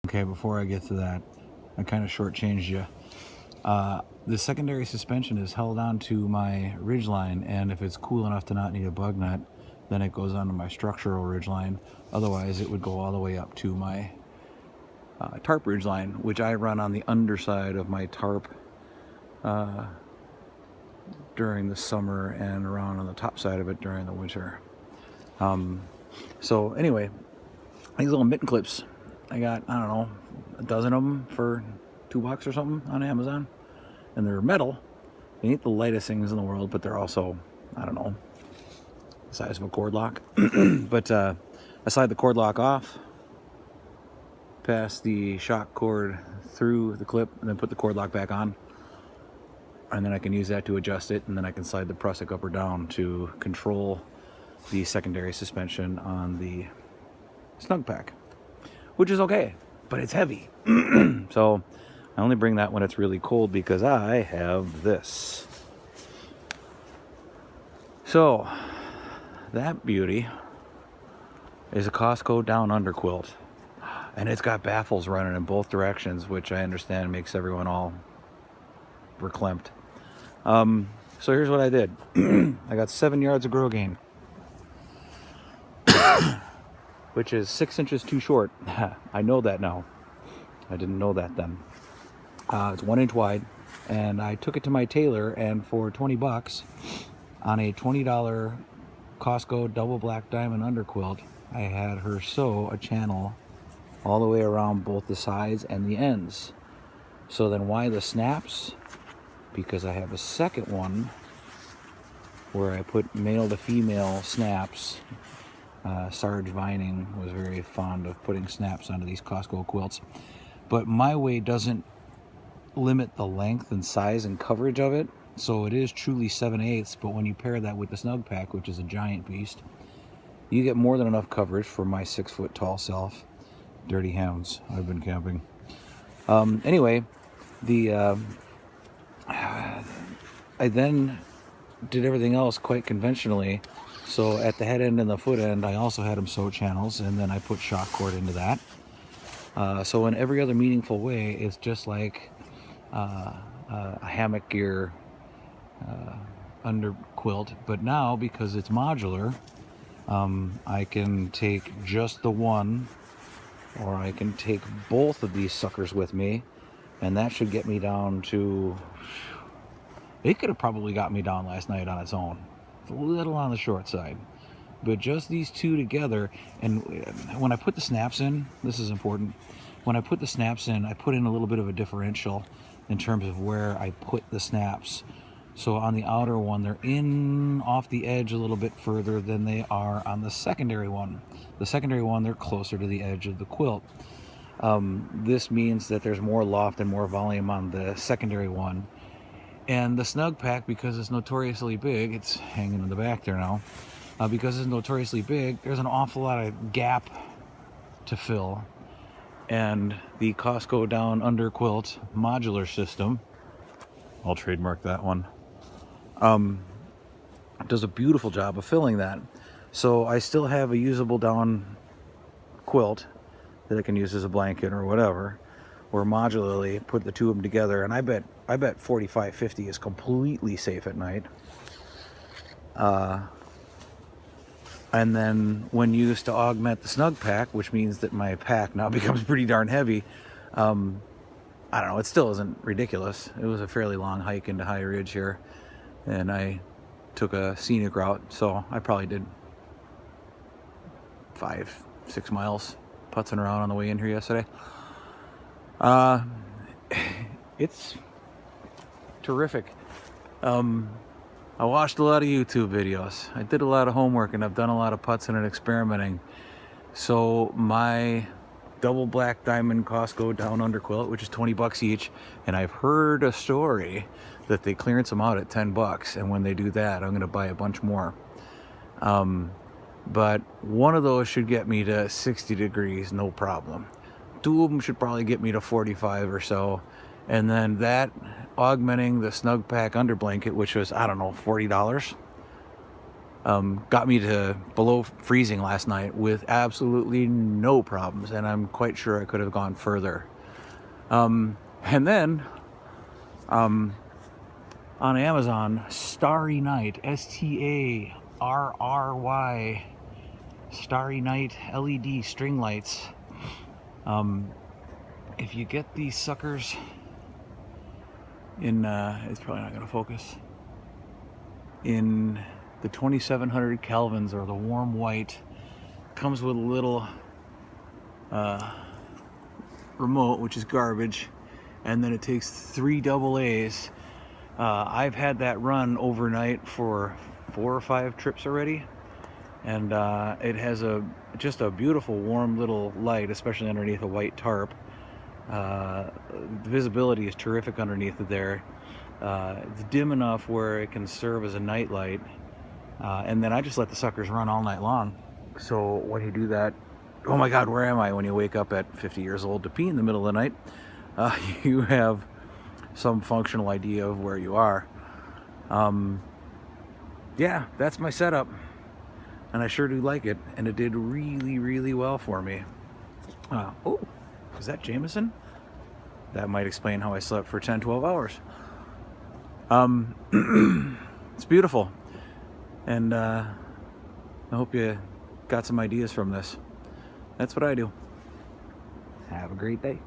Okay, before I get to that, I kind of shortchanged you. The secondary suspension is held onto my ridgeline, and if it's cool enough to not need a bug nut, then it goes onto my structural ridgeline. Otherwise, it would go all the way up to my tarp ridgeline, which I run on the underside of my tarp during the summer and around on the top side of it during the winter. So anyway, these little mitten clips, I got, I don't know, a dozen of them for $2 or something on Amazon. And they're metal. They ain't the lightest things in the world, but they're also, I don't know, the size of a cord lock. But I slide the cord lock off, pass the shock cord through the clip, and then put the cord lock back on. And then I can use that to adjust it, and then I can slide the prusik up or down to control the secondary suspension on the Snugpak, which is okay, but it's heavy. So I only bring that when it's really cold because I have this. So that beauty is a Costco down Underquilt, and it's got baffles running in both directions, which I understand makes everyone all verklempt. So here's what I did. I got 7 yards of grow gain, which is 6 inches too short. I know that now. I didn't know that then. It's 1 inch wide, and I took it to my tailor, and for $20 on a $20 Costco double black diamond underquilt, I had her sew a channel all the way around both the sides and the ends. So then why the snaps? Because I have a second one where I put male to female snaps. Sarge Vining was very fond of putting snaps onto these Costco quilts, but my way doesn't limit the length and size and coverage of it, so it is truly 7/8, but when you pair that with the Snugpak, which is a giant beast, you get more than enough coverage for my 6-foot tall self. Dirty hounds, I've been camping. Anyway, I then did everything else quite conventionally. So at the head end and the foot end, I also had them sew channels, and then I put shock cord into that. So in every other meaningful way, it's just like a hammock gear under quilt. But now, because it's modular, I can take just the one, or I can take both of these suckers with me, and that should get me down to... It could have probably got me down last night on its own. It's a little on the short side. But just these two together, and when I put the snaps in, this is important, when I put the snaps in, I put in a little bit of a differential in terms of where I put the snaps. So on the outer one, they're in off the edge a little bit further than they are on the secondary one. The secondary one, they're closer to the edge of the quilt. This means that there's more loft and more volume on the secondary one. And the Snugpak, because it's notoriously big, it's hanging in the back there now, because it's notoriously big, there's an awful lot of gap to fill. And the Costco down Underquilt modular system, I'll trademark that one, does a beautiful job of filling that. So I still have a usable down quilt that I can use as a blanket or whatever, or modularly put the two of them together, and I bet 45-50 is completely safe at night. And then when used to augment the Snugpak, which means that my pack now becomes pretty darn heavy, I don't know, it still isn't ridiculous. It was a fairly long hike into High Ridge here, and I took a scenic route, so I probably did 5-6 miles putzing around on the way in here yesterday. It's terrific. I watched a lot of YouTube videos. I did a lot of homework, and I've done a lot of putzing and experimenting. So my double black diamond Costco down underquilt, which is $20 each, and I've heard a story that they clearance them out at $10, and when they do that, I'm going to buy a bunch more. But one of those should get me to 60 degrees, no problem. Two of them should probably get me to 45 or so. And then that, augmenting the Snugpak under blanket, which was, I don't know, $40. got me to below freezing last night with absolutely no problems, and I'm quite sure I could have gone further. And then on Amazon, Starry Night, Starry, Starry Night LED string lights. If you get these suckers in, it's probably not going to focus, in the 2700 Kelvins or the warm white, comes with a little remote, which is garbage, and then it takes 3 AA's. I've had that run overnight for 4 or 5 trips already, and it has just a beautiful warm little light, especially underneath a white tarp. The visibility is terrific underneath it there. It's dim enough where it can serve as a night light, and then I just let the suckers run all night long. So when you do that, oh my God, where am I? When you wake up at 50 years old to pee in the middle of the night, you have some functional idea of where you are. Yeah, that's my setup, and I sure do like it, and it did really, really well for me. Oh, is that Jameson? That might explain how I slept for 10-12 hours. It's beautiful, and I hope you got some ideas from this. That's what I do. Have a great day.